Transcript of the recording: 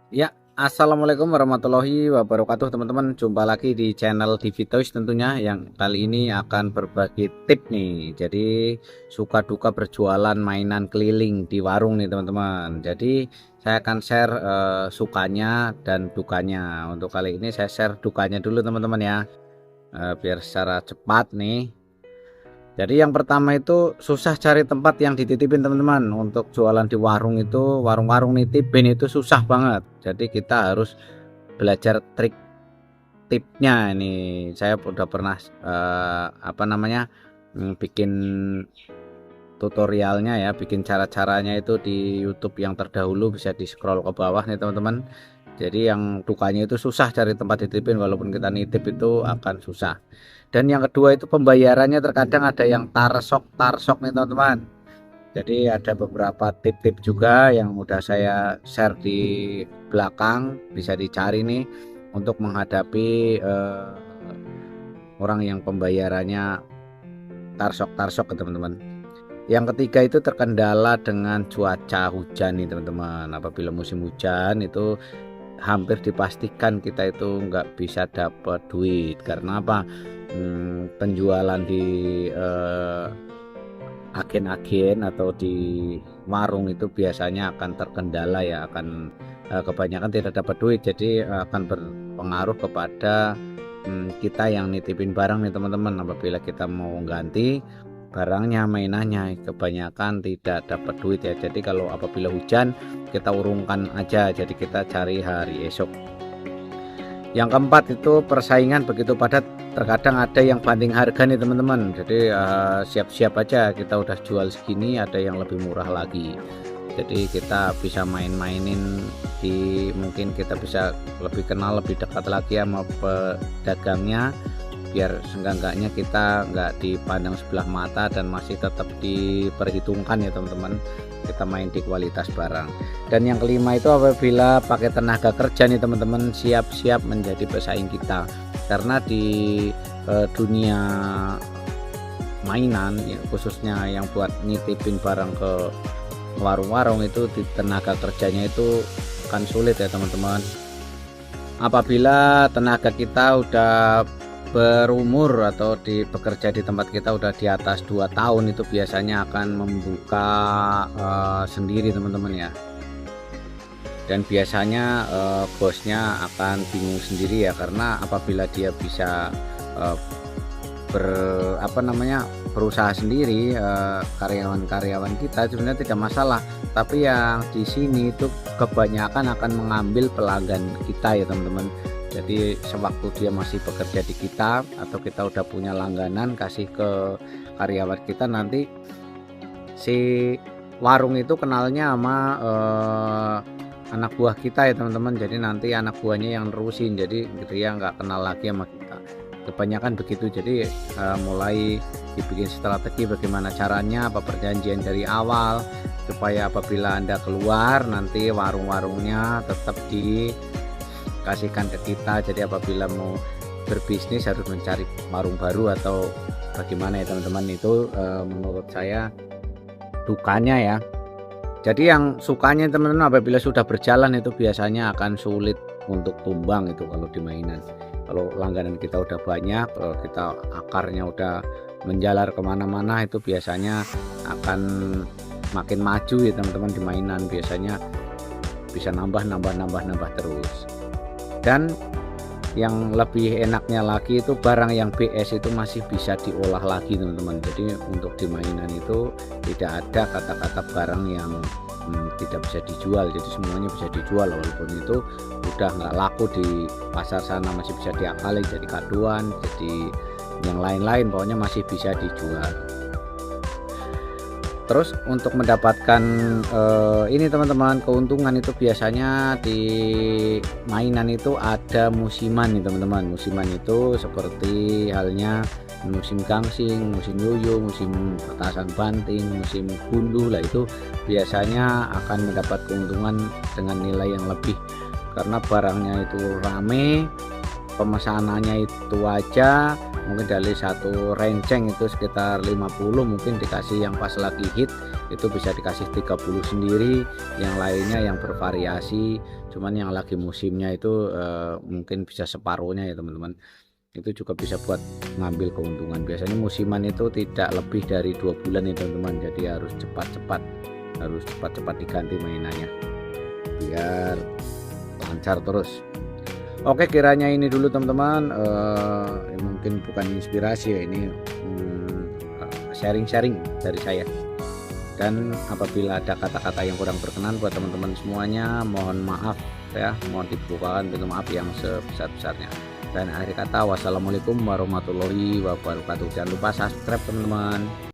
Ya, assalamualaikum warahmatullahi wabarakatuh teman-teman. Jumpa lagi di channel Divi Toys tentunya, yang kali ini akan berbagi tip nih. Jadi suka duka berjualan mainan keliling di warung nih teman-teman. Jadi saya akan share sukanya dan dukanya. Untuk kali ini saya share dukanya dulu teman-teman ya, biar secara cepat nih. Jadi yang pertama itu susah cari tempat yang dititipin teman-teman. Untuk jualan di warung itu, warung-warung nitipin itu susah banget. Jadi kita harus belajar trik tipnya. Ini saya udah pernah bikin tutorialnya ya, bikin cara-caranya itu di YouTube yang terdahulu, bisa di scroll ke bawah nih teman-teman. Jadi yang dukanya itu susah cari tempat dititipin, walaupun kita nitip itu akan susah. Dan yang kedua itu pembayarannya terkadang ada yang tarsok nih teman-teman. Jadi ada beberapa tip-tip juga yang udah saya share di belakang, bisa dicari nih untuk menghadapi orang yang pembayarannya tarsok teman-teman. Yang ketiga itu terkendala dengan cuaca hujan nih teman-teman. Apabila musim hujan itu hampir dipastikan kita itu nggak bisa dapat duit. Karena apa? Penjualan di agen-agen atau di warung itu biasanya akan terkendala ya, akan kebanyakan tidak dapat duit. Jadi akan berpengaruh kepada kita yang nitipin barang nih teman-teman. Apabila kita mau ganti barangnya, mainannya, kebanyakan tidak dapat duit ya. Jadi kalau apabila hujan, kita urungkan aja, jadi kita cari hari esok. Yang keempat itu persaingan begitu padat, terkadang ada yang banting harga nih teman-teman. Jadi siap-siap aja, kita udah jual segini ada yang lebih murah lagi. Jadi kita bisa main-mainin, mungkin kita bisa lebih kenal, lebih dekat lagi sama pedagangnya, biar seenggak-enggaknya kita nggak dipandang sebelah mata dan masih tetap diperhitungkan ya teman-teman, kita main di kualitas barang. Dan yang kelima itu apabila pakai tenaga kerja nih teman-teman, siap-siap menjadi pesaing kita. Karena di dunia mainan ya, khususnya yang buat nitipin barang ke warung-warung itu, di tenaga kerjanya itu akan sulit ya teman-teman. Apabila tenaga kita udah berumur atau bekerja di tempat kita udah di atas 2 tahun, itu biasanya akan membuka sendiri teman-teman ya. Dan biasanya bosnya akan bingung sendiri ya, karena apabila dia bisa berusaha sendiri, karyawan-karyawan kita sebenarnya tidak masalah, tapi yang di sini itu kebanyakan akan mengambil pelanggan kita ya teman-teman. Jadi sewaktu dia masih bekerja di kita atau kita udah punya langganan kasih ke karyawan kita, nanti si warung itu kenalnya sama anak buah kita ya teman-teman. Jadi nanti anak buahnya yang nerusin, jadi dia nggak kenal lagi sama kita, kebanyakan begitu. Jadi mulai dibikin strategi bagaimana caranya, apa perjanjian dari awal, supaya apabila Anda keluar nanti warung-warungnya tetap dikasihkan ke kita. Jadi apabila mau berbisnis harus mencari warung baru atau bagaimana ya teman-teman. Itu menurut saya dukanya ya. Jadi yang sukanya teman-teman, apabila sudah berjalan itu biasanya akan sulit untuk tumbang itu kalau di mainan. Kalau langganan kita udah banyak, kalau kita akarnya udah menjalar kemana-mana, itu biasanya akan makin maju ya teman-teman di mainan. Biasanya bisa nambah terus. Dan yang lebih enaknya lagi itu barang yang BS itu masih bisa diolah lagi teman-teman. Jadi untuk di mainan itu tidak ada kata-kata barang yang tidak bisa dijual. Jadi semuanya bisa dijual, walaupun itu udah nggak laku di pasar sana, masih bisa diakali jadi kaduan, jadi yang lain-lain, pokoknya masih bisa dijual. Terus untuk mendapatkan ini teman-teman, keuntungan itu biasanya di mainan itu ada musiman nih teman-teman. Musiman itu seperti halnya musim gangsing, musim yoyo, musim petasan banting, musim gundu lah, itu biasanya akan mendapat keuntungan dengan nilai yang lebih, karena barangnya itu rame, pemesanannya itu aja mungkin dari satu renceng itu sekitar 50, mungkin dikasih yang pas lagi hit itu bisa dikasih 30 sendiri, yang lainnya yang bervariasi, cuman yang lagi musimnya itu mungkin bisa separuhnya ya teman-teman. Itu juga bisa buat ngambil keuntungan. Biasanya musiman itu tidak lebih dari 2 bulan ya teman-teman, jadi harus cepat-cepat diganti mainannya biar lancar terus. Oke, kiranya ini dulu teman-teman, mungkin bukan inspirasi ya, ini sharing-sharing dari saya. Dan apabila ada kata-kata yang kurang berkenan buat teman-teman semuanya, mohon maaf ya, mohon dibukakan pintu maaf yang sebesar-besarnya. Dan akhir kata, wassalamualaikum warahmatullahi wabarakatuh. Jangan lupa subscribe teman-teman.